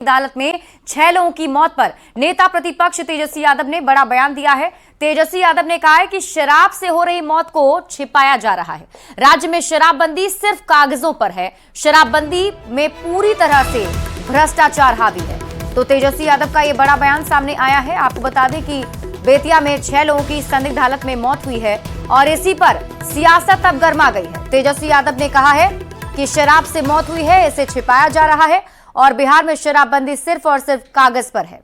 अदालत में 6 लोगों की मौत पर नेता प्रतिपक्ष तेजस्वी यादव ने बड़ा बयान दिया है। तेजस्वी यादव ने कहा है कि शराब से हो रही मौत को छिपाया जा रहा है। राज्य में शराबबंदी सिर्फ कागजों पर है। शराबबंदी में पूरी तरह से भ्रष्टाचार हावी है। तो तेजस्वी यादव का यह बड़ा बयान सामने आया है। आपको बता दें कि बेतिया में 6 लोगों की संदिग्ध हालत में मौत हुई है और इसी पर सियासत अब गर्मा गई है। तेजस्वी यादव ने कहा है कि शराब से मौत हुई है, इसे छिपाया जा रहा है और बिहार में शराबबंदी सिर्फ और सिर्फ कागज पर है।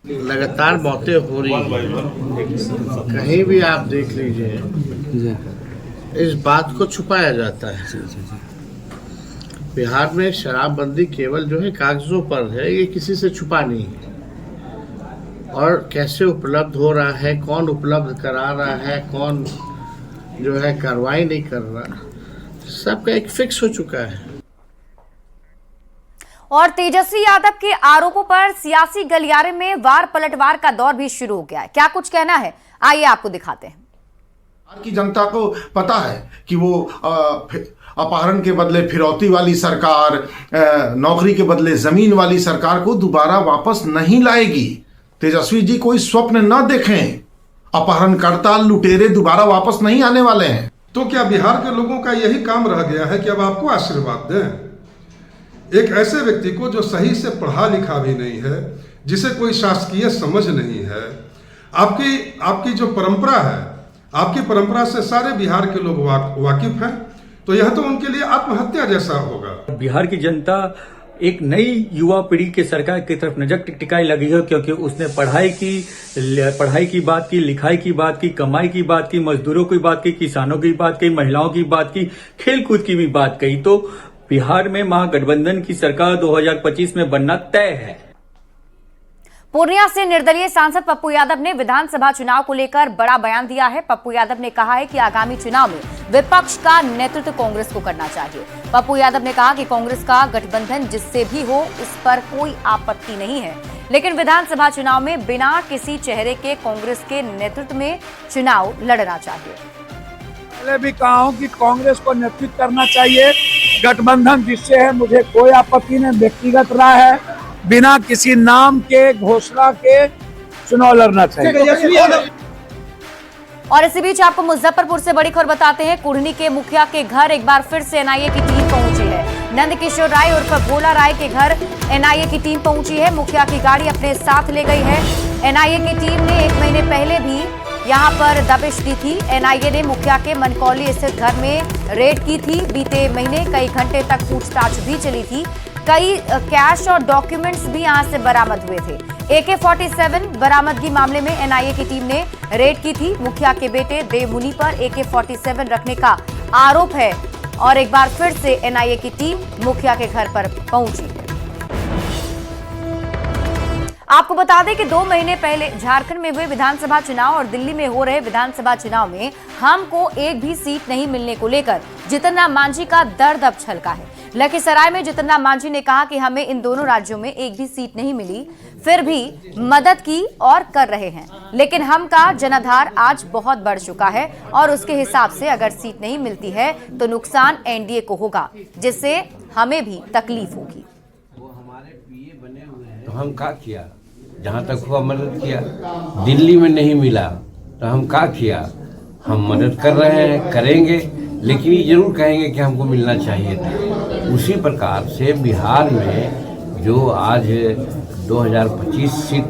लगातार मौतें हो रही हैं, कहीं भी आप देख लीजिए, इस बात को छुपाया जाता है। बिहार में शराबबंदी केवल जो है कागजों पर है, ये किसी से छुपा नहीं है। और कैसे उपलब्ध हो रहा है, कौन उपलब्ध करा रहा है, कौन जो है कार्रवाई नहीं कर रहा, सबका एक फिक्स हो चुका है। और तेजस्वी यादव के आरोपों पर सियासी गलियारे में वार पलटवार का दौर भी शुरू हो गया है। क्या कुछ कहना है, आइए आपको दिखाते हैं। बिहार की जनता को पता है कि वो अपहरण के बदले फिरौती वाली सरकार, नौकरी के बदले जमीन वाली सरकार को दोबारा वापस नहीं लाएगी। तेजस्वी जी कोई स्वप्न न देखें, अपहरणकर्ता लुटेरे दोबारा वापस नहीं आने वाले हैं। तो क्या बिहार के लोगों का यही काम रह गया है कि अब आपको आशीर्वाद दें? एक ऐसे व्यक्ति को जो सही से पढ़ा लिखा भी नहीं है, जिसे कोई शासकीय समझ नहीं है। आपकी जो परंपरा है, आपकी परंपरा से सारे बिहार के लोग वाकिफ हैं, तो यह तो उनके लिए आत्महत्या जैसा होगा। बिहार की जनता एक नई युवा पीढ़ी के सरकार की तरफ नजर टिकाई लगी है, क्योंकि उसने पढ़ाई की बात की, लिखाई की बात की, कमाई की बात की, मजदूरों की बात की, किसानों की बात की, महिलाओं की बात की, खेलकूद की भी बात कही। तो बिहार में महागठबंधन की सरकार 2025 में बनना तय है। पूर्णिया से निर्दलीय सांसद पप्पू यादव ने विधानसभा चुनाव को लेकर बड़ा बयान दिया है। पप्पू यादव ने कहा है कि आगामी चुनाव में विपक्ष का नेतृत्व कांग्रेस को करना चाहिए। पप्पू यादव ने कहा कि कांग्रेस का गठबंधन जिससे भी हो, इस पर कोई आपत्ति नहीं है, लेकिन विधानसभा चुनाव में बिना किसी चेहरे के कांग्रेस के नेतृत्व में चुनाव लड़ना चाहिए। पहले भी कहा हूं कि कांग्रेस को नेतृत्व करना चाहिए। गठबंधन जिससे है मुझे कोई आपत्ति नहीं, व्यक्तिगत राय है, बिना किसी नाम के घोषणा के चुनाव लड़ना चाहिए। और इसी बीच आपको मुजफ्फरपुर से बड़ी खबर बताते हैं। कुढ़नी के मुखिया के घर एक बार फिर से एनआईए की टीम पहुंची है। नंदकिशोर राय उर्फ भोला राय के घर एनआईए की टीम पहुंची है। मुखिया की गाड़ी अपने साथ ले गई है। एनआईए की टीम ने 1 महीने पहले भी यहां पर दबिश दी थी। एनआईए ने मुखिया के मनकौली स्थित घर में रेड की थी। बीते महीने कई घंटे तक पूछताछ भी चली थी। कई कैश और डॉक्यूमेंट्स भी यहां से बरामद हुए थे। AK-47 बरामदगी मामले में एनआईए की टीम ने रेड की थी। मुखिया के बेटे देवमुनि पर AK-47 रखने का आरोप है और एक बार फिर से एनआईए की टीम मुखिया के घर पर पहुंची है। आपको बता दें कि 2 महीने पहले झारखंड में हुए विधानसभा चुनाव और दिल्ली में हो रहे विधानसभा चुनाव में हमको एक भी सीट नहीं मिलने को लेकर जितन राम मांझी का दर्द अब छलका है। लखीसराय में जितन राम मांझी ने कहा कि हमें इन दोनों राज्यों में एक भी सीट नहीं मिली, फिर भी मदद की और कर रहे हैं, लेकिन हम का जनाधार आज बहुत बढ़ चुका है और उसके हिसाब से अगर सीट नहीं मिलती है तो नुकसान एनडीए को होगा, जिससे हमें भी तकलीफ होगी। तो हम क्या किया? जहाँ तक हुआ मदद किया। दिल्ली में नहीं मिला तो हम क्या किया? हम मदद कर रहे हैं, करेंगे, लेकिन ये जरूर कहेंगे कि हमको मिलना चाहिए था। उसी प्रकार से बिहार में जो आज 2025 सीट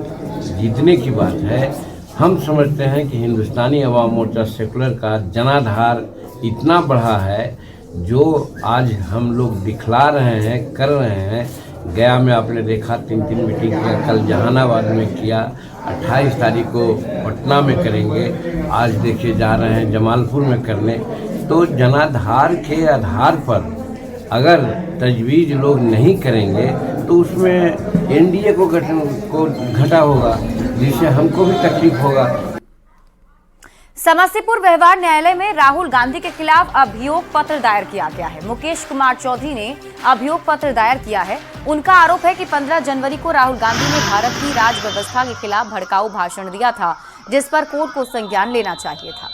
जीतने की बात है, हम समझते हैं कि हिंदुस्तानी अवाम मोर्चा सेकुलर का जनाधार इतना बढ़ा है, जो आज हम लोग दिखला रहे हैं, कर रहे हैं। गया में आपने देखा 3 मीटिंग किया, कल जहानाबाद में किया, 28 तारीख को पटना में करेंगे, आज देखिए जा रहे हैं जमालपुर में करने। तो जनाधार के आधार पर अगर तजवीज़ लोग नहीं करेंगे तो उसमें एनडीए को घाटा होगा, जिससे हमको भी तकलीफ होगा। समस्तीपुर व्यवहार न्यायालय में राहुल गांधी के खिलाफ अभियोग पत्र दायर किया गया है। मुकेश कुमार चौधरी ने अभियोग पत्र दायर किया है। उनका आरोप है कि 15 जनवरी को राहुल गांधी ने भारत की राज व्यवस्था के खिलाफ भड़काऊ भाषण दिया था, जिस पर कोर्ट को संज्ञान लेना चाहिए था।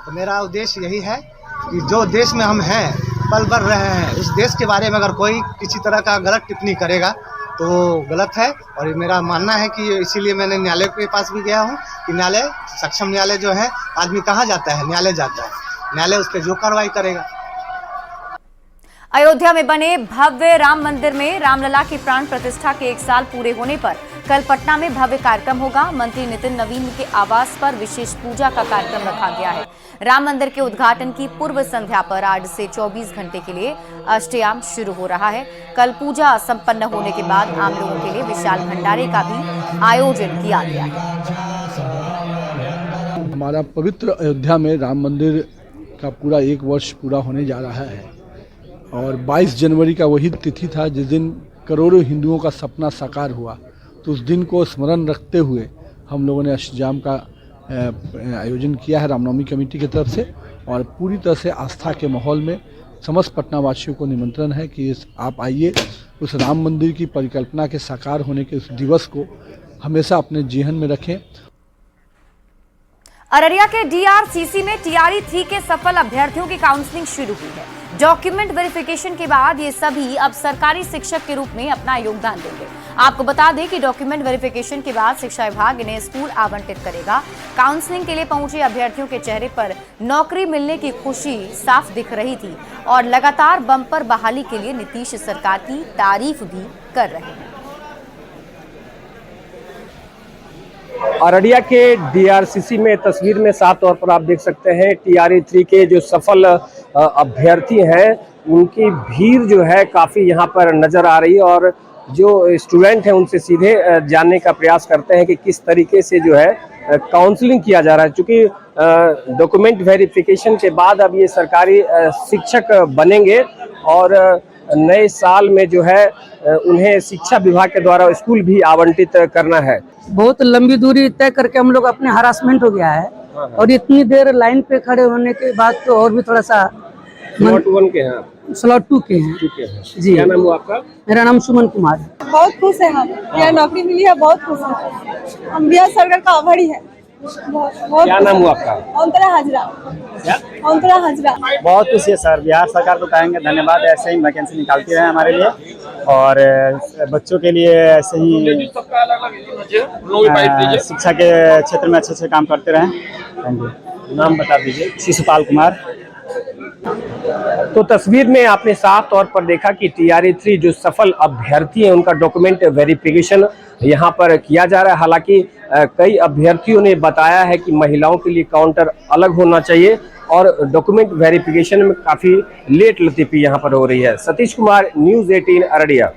तो मेरा उद्देश्य यही है कि जो देश में हम हैं, पल भर रहे हैं, उस देश के बारे में अगर कोई किसी तरह का गलत टिप्पणी करेगा तो वो गलत है। और मेरा मानना है कि इसीलिए मैंने न्यायालय के पास भी गया हूँ कि न्यायालय, सक्षम न्यायालय जो है, आदमी कहाँ जाता है, न्यायालय जाता है, न्यायालय उस पर जो कार्रवाई करेगा। अयोध्या में बने भव्य राम मंदिर में रामलला की प्राण प्रतिष्ठा के 1 साल पूरे होने पर कल पटना में भव्य कार्यक्रम होगा। मंत्री नितिन नवीन के आवास पर विशेष पूजा का कार्यक्रम रखा गया है। राम मंदिर के उद्घाटन की पूर्व संध्या पर आज से 24 घंटे के लिए अष्टयाम शुरू हो रहा है। कल पूजा संपन्न होने के बाद आम लोगों के लिए विशाल भंडारे का भी आयोजन किया गया है। हमारा पवित्र अयोध्या में राम मंदिर का पूरा 1 वर्ष पूरा होने जा रहा है और 22 जनवरी का वही तिथि था जिस दिन करोड़ों हिंदुओं का सपना साकार हुआ। तो उस दिन को स्मरण रखते हुए हम लोगों ने अष्टयाम का आयोजन किया है रामनवमी कमेटी की तरफ से, और पूरी तरह से आस्था के माहौल में समस्त पटना वासियों को निमंत्रण है कि आप आइए, उस राम मंदिर की परिकल्पना के साकार होने के उस दिवस को हमेशा अपने जीवन में रखें। अररिया के डीआरसीसी में टीआरई 3 के सफल अभ्यर्थियों की काउंसलिंग शुरू हुई है। डॉक्यूमेंट वेरिफिकेशन के बाद ये सभी अब सरकारी शिक्षक के रूप में अपना योगदान देंगे। आपको बता दें कि डॉक्यूमेंट वेरिफिकेशन के बाद शिक्षा विभाग इन्हें स्कूल आवंटित करेगा। काउंसलिंग के लिए पहुंचे अभ्यर्थियों के चेहरे पर नौकरी मिलने की खुशी साफ दिख रही थी और लगातार बम्पर बहाली के लिए नीतीश सरकार की तारीफ भी कर रहे हैं। अररिया के डीआरसीसी में तस्वीर में साफ तौर पर आप देख सकते हैं टीआरई 3 के जो सफल अभ्यर्थी हैं उनकी भीड़ जो है काफ़ी यहाँ पर नज़र आ रही है, और जो स्टूडेंट हैं उनसे सीधे जानने का प्रयास करते हैं कि किस तरीके से जो है काउंसलिंग किया जा रहा है। चूँकि डॉक्यूमेंट वेरिफिकेशन के बाद अब ये सरकारी शिक्षक बनेंगे और नए साल में जो है उन्हें शिक्षा विभाग के द्वारा स्कूल भी आवंटित करना है। बहुत लंबी दूरी तय करके हम लोग अपने हरासमेंट हो गया है और इतनी देर लाइन पे खड़े होने के बाद तो और भी थोड़ा सा स्लॉट 1 के हैं, स्लॉट 2 के हैं जी। क्या नाम हुआ आपका? मेरा नाम सुमन कुमार है। बहुत खुश है हम, यह नौकरी मिली है, बहुत खुश है हम। बिहार सरकार का आभारी है। क्या नाम हुआ आपका? अंतरा हाजरा। अंतरा हाजरा। बहुत खुशी है सर, बिहार सरकार को कहेंगे धन्यवाद, ऐसे ही वैकेंसी निकालती रहे हमारे लिए और बच्चों के लिए ऐसे ही शिक्षा के क्षेत्र में अच्छे काम करते रहें। Thank you. नाम बता दीजिए। शिशुपाल कुमार। तो तस्वीर में आपने साफ तौर पर देखा कि टीआरई 3 जो सफल अभ्यर्थी हैं उनका डॉक्यूमेंट वेरिफिकेशन यहाँ पर किया जा रहा है। हालांकि कई अभ्यर्थियों ने बताया है कि महिलाओं के लिए काउंटर अलग होना चाहिए और डॉक्यूमेंट वेरिफिकेशन में काफी लेट लतीफी यहाँ पर हो रही है। सतीश कुमार, न्यूज़ 18 अररिया।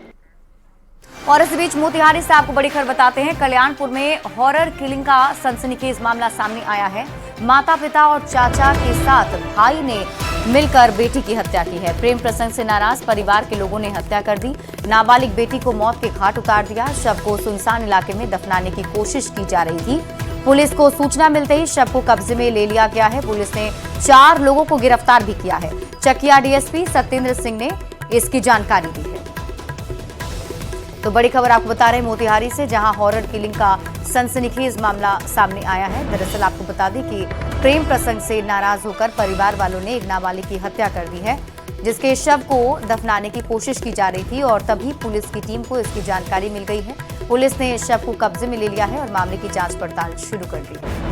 और इस बीच मोतिहारी से आपको बड़ी खबर बताते हैं। कल्याणपुर में हॉरर किलिंग का सनसनीखेज मामला सामने आया है। माता पिता और चाचा के साथ भाई ने मिलकर बेटी की हत्या की है। प्रेम प्रसंग से नाराज परिवार के लोगों ने हत्या कर दी। नाबालिग बेटी को मौत के घाट उतार दिया। शव को सुनसान इलाके में दफनाने की कोशिश की जा रही थी। पुलिस को सूचना मिलते ही शव को कब्जे में ले लिया गया है। पुलिस ने 4 लोगों को गिरफ्तार भी किया है। चकिया डीएसपी सत्येंद्र सिंह ने इसकी जानकारी दी है। तो बड़ी खबर आपको बता रहे हैं मोतिहारी से, जहां हॉरर किलिंग का सनसनीखेज मामला सामने आया है। दरअसल आपको बता दें कि प्रेम प्रसंग से नाराज होकर परिवार वालों ने एक नाबालिग की हत्या कर दी है, जिसके शव को दफनाने की कोशिश की जा रही थी और तभी पुलिस की टीम को इसकी जानकारी मिल गई है। पुलिस ने शव को कब्जे में ले लिया है और मामले की जांच पड़ताल शुरू कर दी है।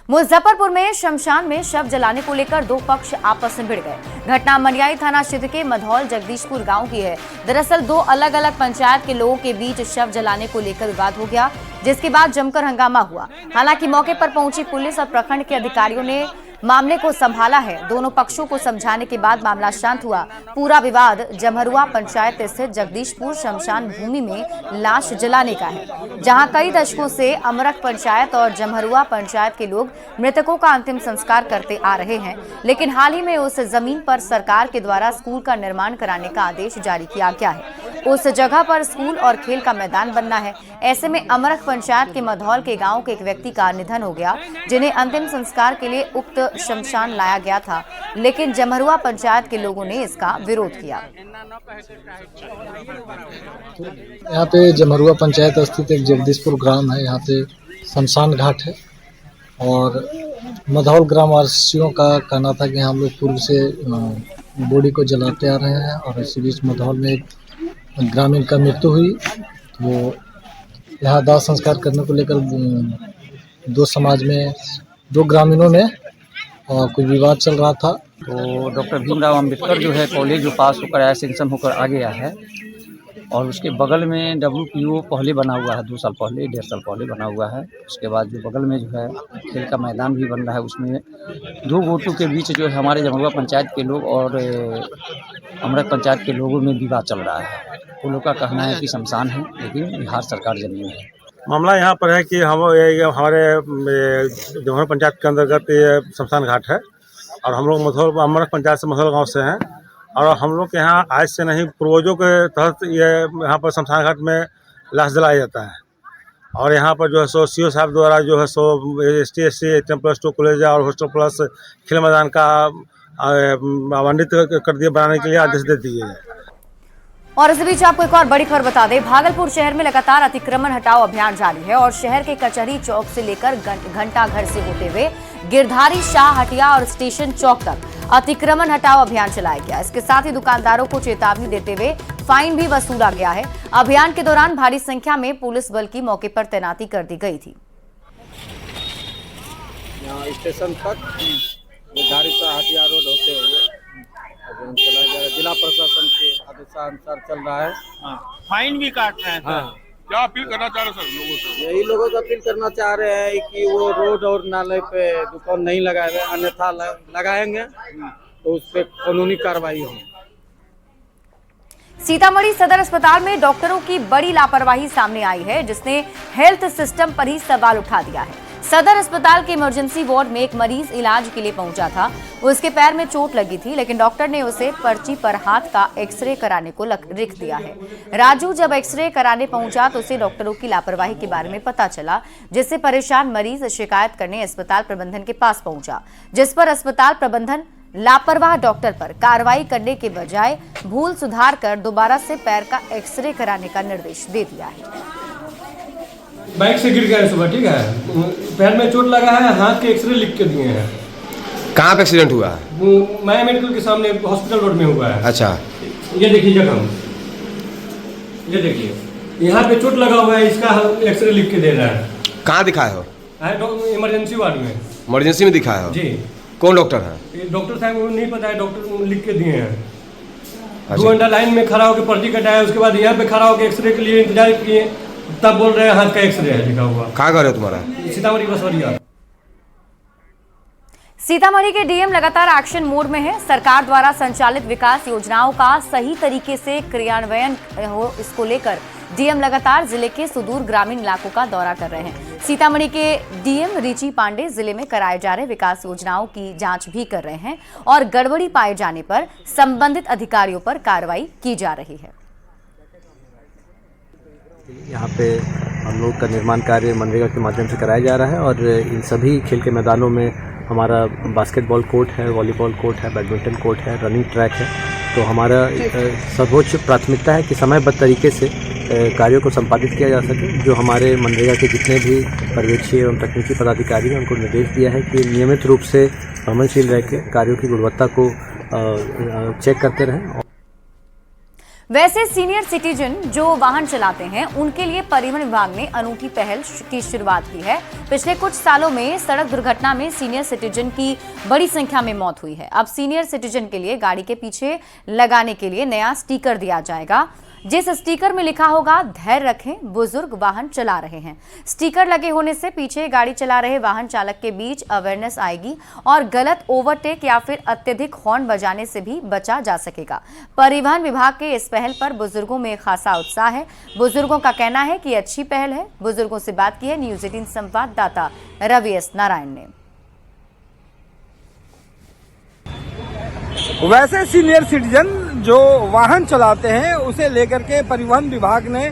मुजफ्फरपुर में शमशान में शव जलाने को लेकर 2 पक्ष आपस में भिड़ गए। घटना मनियाई थाना क्षेत्र के मधौल जगदीशपुर गांव की है। दरअसल 2 अलग अलग पंचायत के लोगों के बीच शव जलाने को लेकर विवाद हो गया, जिसके बाद जमकर हंगामा हुआ। हालांकि मौके पर पहुंची पुलिस और प्रखंड के अधिकारियों ने मामले को संभाला है। दोनों पक्षों को समझाने के बाद मामला शांत हुआ। पूरा विवाद जमहरुआ पंचायत स्थित जगदीशपुर शमशान भूमि में लाश जलाने का है, जहां कई दशकों से अमरख पंचायत और जमहरुआ पंचायत के लोग मृतकों का अंतिम संस्कार करते आ रहे हैं। लेकिन हाल ही में उस जमीन पर सरकार के द्वारा स्कूल का निर्माण कराने का आदेश जारी किया गया है। उस जगह पर स्कूल और खेल का मैदान बनना है। ऐसे में अमरख पंचायत के मधौल के गांव के एक व्यक्ति का निधन हो गया, जिन्हें अंतिम संस्कार के लिए उक्त शमशान लाया गया था, लेकिन जमहरुआ पंचायत के लोगों ने इसका विरोध किया। यहाँ पे जमहरुआ पंचायत स्थित एक जगदीशपुर ग्राम है। यहाँ पे शमशान घाट है और मधौल ग्रामवासियों का कहना था कि हम लोग पूर्व से बॉडी को जलाते आ रहे हैं और इसी बीच मधौल में एक ग्रामीण का मृत्यु हुई। तो यहाँ दाह संस्कार करने को लेकर दो समाज में दो ग्रामीणों में कुछ विवाद चल रहा था। तो डॉक्टर भीमराव अंबेडकर जो है कॉलेज जो पास होकर आया, सेंक्शन होकर आ गया है और उसके बगल में WPO पहले बना हुआ है, 2 साल पहले, 1.5 साल पहले बना हुआ है। उसके बाद जो बगल में जो है खेल का मैदान भी बन रहा है, उसमें 2 गोटों के बीच जो है हमारे जमरुआ पंचायत के लोग और अमरक पंचायत के लोगों में विवाद चल रहा है। वो लोग का कहना है कि शमशान है लेकिन बिहार सरकार जमीन है। मामला यहाँ पर है कि हमारे जमरुआ पंचायत के अंतर्गत ये शमशान घाट है और हम लोग मधौल अमरक पंचायत से मधौल गाँव से हैं और हम लोग के यहाँ आज से नहीं पूर्वजों के तहत ये यहाँ पर शमशान घाट में लाश जलाया जाता है और यहाँ पर जो है सो CO साहब द्वारा जो है सो ST/SC 10+2 कॉलेज और हॉस्टल प्लस खेल मैदान का आवंटित कर दिए, बनाने के लिए आदेश दे दिए हैं। और इस बीच आपको एक और बड़ी खबर बता दें, भागलपुर शहर में लगातार अतिक्रमण हटाओ अभियान जारी है और शहर के कचहरी चौक से लेकर घंटा घर से होते हुए गिरधारी, शाह हटिया और स्टेशन चौक तक अतिक्रमण हटाओ अभियान चलाया गया। इसके साथ ही दुकानदारों को चेतावनी देते हुए फाइन भी वसूला गया है। अभियान के दौरान भारी संख्या में पुलिस बल की मौके पर तैनाती कर दी गई थी। स्टेशन तक गिरधारी, शाह हटिया रोड होते हुए अभियान चलाया जा रहा है। जिला प्रशासन के आदेशानुसार चल रहा है। फाइन भी काट रहे हैं। क्या अपील करना चाह रहे सर लोगों से? यही लोगों को अपील करना चाह रहे हैं कि वो रोड और नाले पे दुकान नहीं लगाए, अन्यथा लगाएंगे तो उस पर कानूनी कार्रवाई होगी। सीतामढ़ी सदर अस्पताल में डॉक्टरों की बड़ी लापरवाही सामने आई है, जिसने हेल्थ सिस्टम पर ही सवाल उठा दिया है। सदर अस्पताल के इमरजेंसी वार्ड में एक मरीज इलाज के लिए पहुंचा था। उसके पैर में चोट लगी थी, लेकिन डॉक्टर ने उसे पर्ची पर हाथ का एक्सरे कराने को लिख दिया है। राजू जब एक्सरे कराने पहुंचा तो उसे डॉक्टरों की लापरवाही के बारे में पता चला, जिससे परेशान मरीज शिकायत करने अस्पताल प्रबंधन के पास पहुंचा, जिस पर अस्पताल प्रबंधन लापरवाह डॉक्टर पर कार्रवाई करने के बजाय भूल सुधार कर दोबारा से पैर का एक्सरे कराने का निर्देश दे दिया है। बाइक से गिर गया सुबह, ठीक है, पैर में चोट लगा है, हाथ के एक्सरे लिख के दिए हैं। कहाँ पे एक्सीडेंट हुआ है? माया मेडिकल के सामने हॉस्पिटल रोड में हुआ है। अच्छा, ये देखिए जख्म, ये देखिए यहाँ पे चोट लगा हुआ है, इसका एक्सरे लिख के दे रहा है। कहाँ दिखाए हो? इमरजेंसी वार्ड में। इमरजेंसी में दिखाए हो जी? कौन डॉक्टर है? डॉक्टर साहब को नहीं पता है, डॉक्टर लिख के दिए हैं। 2 घंटा लाइन में खड़ा होकर पर्ची कटाया, उसके बाद यहाँ पे खड़ा होकर एक्सरे के लिए इंतजार किए, तब बोल रहे हैं हाथ का एक्सरे है लिखा हुआ। कहाँ घर है तुम्हारा? सीतामढ़ी बसवरिया। सीतामढ़ी के डीएम लगातार एक्शन मोड में है। सरकार द्वारा संचालित विकास योजनाओं का सही तरीके से क्रियान्वयन हो, इसको लेकर डीएम लगातार जिले के सुदूर ग्रामीण इलाकों का दौरा कर रहे हैं। सीतामढ़ी के डीएम रिची पांडे जिले में कराए जा रहे विकास योजनाओं की जांच भी कर रहे हैं और गड़बड़ी पाए जाने पर संबंधित अधिकारियों पर कार्रवाई की जा रही है। यहाँ पे हम लोग का निर्माण कार्य मनरेगा के माध्यम से कराया जा रहा है और इन सभी खेल के मैदानों में हमारा बास्केटबॉल कोर्ट है, वॉलीबॉल कोर्ट है, बैडमिंटन कोर्ट है, रनिंग ट्रैक है। तो हमारा सर्वोच्च प्राथमिकता है कि समयबद्ध तरीके से कार्यों को संपादित किया जा सके। जो हमारे मनरेगा के जितने भी पर्यवेक्षी एवं तकनीकी पदाधिकारी हैं, उनको निर्देश दिया है कि नियमित रूप से भ्रमणशील रह के कार्यों की गुणवत्ता को चेक करते रहें। वैसे सीनियर सिटीजन जो वाहन चलाते हैं, उनके लिए परिवहन विभाग ने अनूठी पहल की शुरुआत की है। पिछले कुछ सालों में सड़क दुर्घटना में सीनियर सिटीजन की बड़ी संख्या में मौत हुई है। अब सीनियर सिटीजन के लिए गाड़ी के पीछे लगाने के लिए नया स्टिकर दिया जाएगा, जिस स्टिकर में लिखा होगा धैर्य रखें, बुजुर्ग वाहन चला रहे हैं। स्टिकर लगे होने से पीछे गाड़ी चला रहे वाहन चालक के बीच अवेयरनेस आएगी और गलत ओवरटेक या फिर अत्यधिक हॉर्न बजाने से भी बचा जा सकेगा। परिवहन विभाग के इस पहल पर बुजुर्गों में खासा उत्साह है। बुजुर्गों का कहना है कि अच्छी पहल है। बुजुर्गों से बात की है न्यूज 18 संवाददाता रवि एस नारायण ने। वैसे सीनियर सिटीजन जो वाहन चलाते हैं, उसे लेकर के परिवहन विभाग ने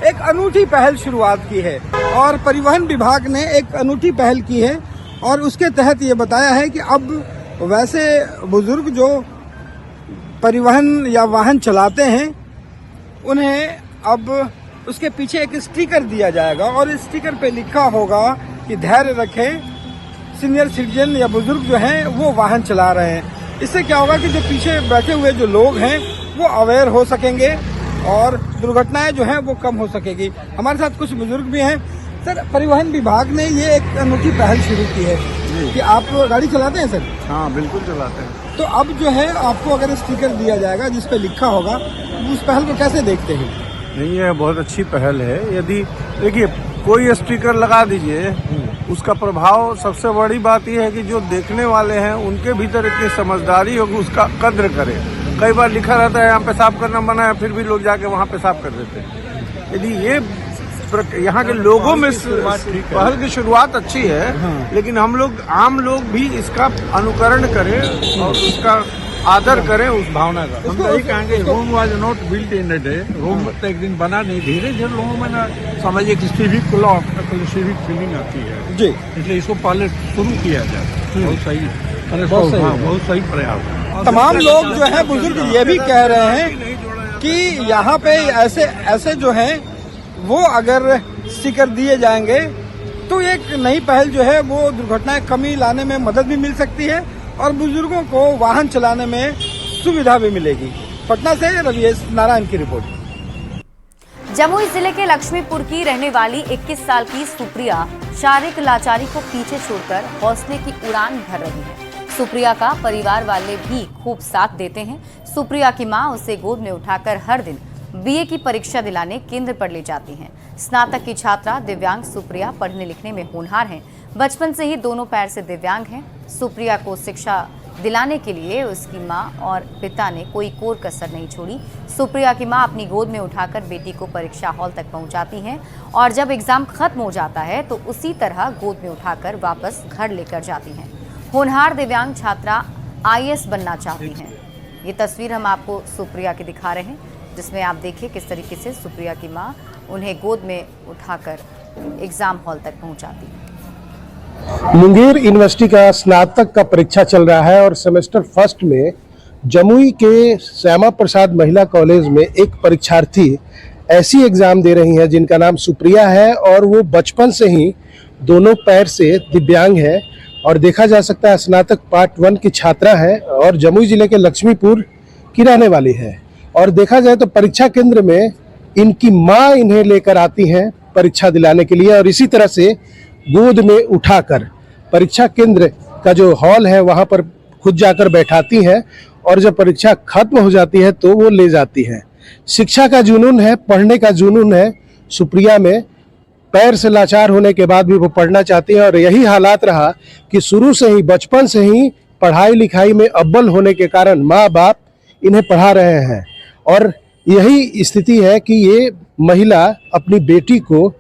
एक अनूठी पहल शुरुआत की है और परिवहन विभाग ने एक अनूठी पहल की है और उसके तहत ये बताया है कि अब वैसे बुजुर्ग जो परिवहन या वाहन चलाते हैं, उन्हें अब उसके पीछे एक स्टिकर दिया जाएगा और इस स्टिकर पे लिखा होगा कि धैर्य रखें, सीनियर सिटीजन या बुजुर्ग जो हैं वो वाहन चला रहे हैं। इससे क्या होगा कि जो पीछे बैठे हुए जो लोग हैं वो अवेयर हो सकेंगे और दुर्घटनाएं जो हैं वो कम हो सकेगी। हमारे साथ कुछ बुजुर्ग भी हैं। सर, परिवहन विभाग ने ये एक अनोखी पहल शुरू की है कि आप गाड़ी चलाते हैं सर? हाँ, बिल्कुल चलाते हैं। तो अब जो है आपको अगर स्टिकर दिया जाएगा जिस पे लिखा होगा, उस पहल को कैसे देखते हैं? नहीं, ये बहुत अच्छी पहल है। यदि देखिए कोई स्टिकर लगा दीजिए, उसका प्रभाव, सबसे बड़ी बात यह है कि जो देखने वाले हैं उनके भीतर इतनी समझदारी होगी, उसका कद्र करें। कई बार लिखा रहता है यहाँ पेशाब करना मना है, फिर भी लोग जाके वहाँ पेशाब कर देते हैं। यदि ये यहाँ के लोगों में पहल की शुरुआत अच्छी है, लेकिन हम लोग आम लोग भी इसका अनुकरण करें और उसका आदर करें, उस भावना का। हम तो यही कहेंगे, Rome was not built in a day. Rome तो एक दिन बना नहीं, धीरे धीरे लोगों में ना समझिए कि सिविक लॉ, सिविक फीलिंग आती है जी, इसलिए इसको पहले शुरू किया जाए। बहुत सही, बहुत सही प्रयास। तमाम लोग जो है बुजुर्ग ये भी कह रहे हैं कि यहाँ पे ऐसे जो हैं वो अगर स्टिकर दिए जाएंगे तो एक नई पहल जो है वो दुर्घटनाएं कमी लाने में मदद भी मिल सकती है और बुजुर्गों को वाहन चलाने में सुविधा भी मिलेगी। पटना से रविश नारायण की रिपोर्ट। जमुई जिले के लक्ष्मीपुर की रहने वाली 21 साल की सुप्रिया शारीरिक लाचारी को पीछे छोड़कर हौसले की उड़ान भर रही है। सुप्रिया का परिवार वाले भी खूब साथ देते हैं। सुप्रिया की मां उसे गोद में उठाकर हर दिन बीए की परीक्षा दिलाने केंद्र पर ले जाती हैं। स्नातक की छात्रा दिव्यांग सुप्रिया पढ़ने लिखने में होनहार हैं। बचपन से ही दोनों पैर से दिव्यांग हैं। सुप्रिया को शिक्षा दिलाने के लिए उसकी मां और पिता ने कोई कोर कसर नहीं छोड़ी। सुप्रिया की मां अपनी गोद में उठाकर बेटी को परीक्षा हॉल तक पहुंचाती हैं और जब एग्जाम खत्म हो जाता है तो उसी तरह गोद में उठाकर वापस घर लेकर जाती हैं। होनहार दिव्यांग छात्रा आईएएस बनना चाहती हैं। ये तस्वीर हम आपको सुप्रिया की दिखा रहे हैं, जिसमें आप देखिए किस तरीके से सुप्रिया की मां उन्हें गोद में उठाकर एग्जाम हॉल तक पहुंचाती है। मुंगेर यूनिवर्सिटी का स्नातक का परीक्षा चल रहा है और सेमेस्टर फर्स्ट में जमुई के श्यामा प्रसाद महिला कॉलेज में एक परीक्षार्थी ऐसी एग्जाम दे रही हैं जिनका नाम सुप्रिया है और वो बचपन से ही दोनों पैर से दिव्यांग है और देखा जा सकता है स्नातक पार्ट 1 की छात्रा है और जमुई जिले के लक्ष्मीपुर की रहने वाली है। और देखा जाए तो परीक्षा केंद्र में इनकी मां इन्हें लेकर आती हैं परीक्षा दिलाने के लिए और इसी तरह से गोद में उठाकर परीक्षा केंद्र का जो हॉल है वहां पर खुद जाकर बैठाती हैं और जब परीक्षा खत्म हो जाती है तो वो ले जाती हैं। शिक्षा का जुनून है, पढ़ने का जुनून है सुप्रिया में। पैर से लाचार होने के बाद भी वो पढ़ना चाहती है और यही हालात रहा कि शुरू से ही, बचपन से ही पढ़ाई लिखाई में अव्वल होने के कारण माँ बाप इन्हें पढ़ा रहे हैं और यही स्थिति है कि ये महिला अपनी बेटी को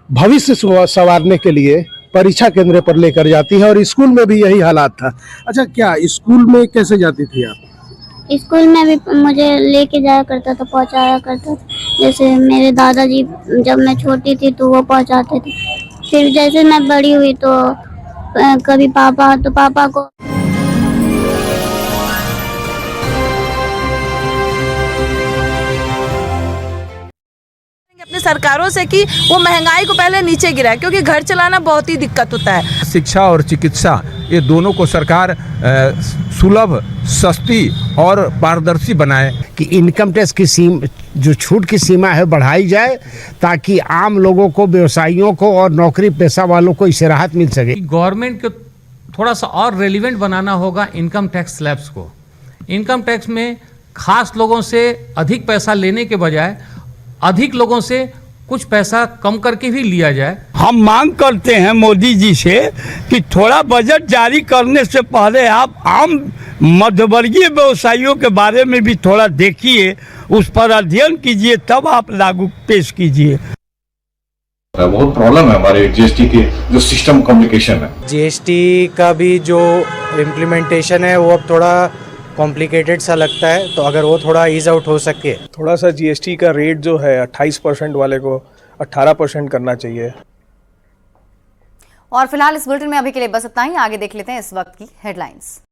भविष्य संवारने के लिए परीक्षा केंद्र पर लेकर जाती है और स्कूल में भी यही हालात था। अच्छा, क्या स्कूल में कैसे जाती थी आप? स्कूल में भी मुझे लेके जाया करता था, पहुंचाया करता था। जैसे मेरे दादाजी जब मैं छोटी थी तो वो पहुंचाते थे। फिर जैसे मैं बड़ी हुई तो कभी पापा को अपने सरकारों से कि वो महंगाई को पहले नीचे गिराए, क्योंकि घर चलाना बहुत ही दिक्कत होता है। शिक्षा और चिकित्सा, ये दोनों को सरकार सुलभ, सस्ती और पारदर्शी बनाए कि इनकम टैक्स की जो छूट की सीमा है बढ़ाई जाए ताकि आम लोगों को, व्यवसायियों को और नौकरी पेशा वालों को इससे राहत मिल सके। गवर्नमेंट को थोड़ा सा और रेलिवेंट बनाना होगा इनकम टैक्स स्लैब्स को। इनकम टैक्स में खास लोगों से अधिक पैसा लेने के बजाय अधिक लोगों से कुछ पैसा कम करके भी लिया जाए। हम मांग करते हैं मोदी जी से कि थोड़ा बजट जारी करने से पहले आप आम मध्यवर्गीय व्यवसायियों के बारे में भी थोड़ा देखिए, उस पर अध्ययन कीजिए, तब आप लागू पेश कीजिए। बहुत प्रॉब्लम है हमारे जीएसटी के जो सिस्टम कॉम्प्लिकेशन है। जीएसटी का भी जो इम्प्लीमेंटेशन है वो अब थोड़ा कॉम्प्लिकेटेड सा लगता है, तो अगर वो थोड़ा ईज आउट हो सके। थोड़ा सा जीएसटी का रेट जो है 28% वाले को 18% करना चाहिए। और फिलहाल इस बुलेटिन में अभी के लिए बस इतना ही। आगे देख लेते हैं इस वक्त की हेडलाइंस।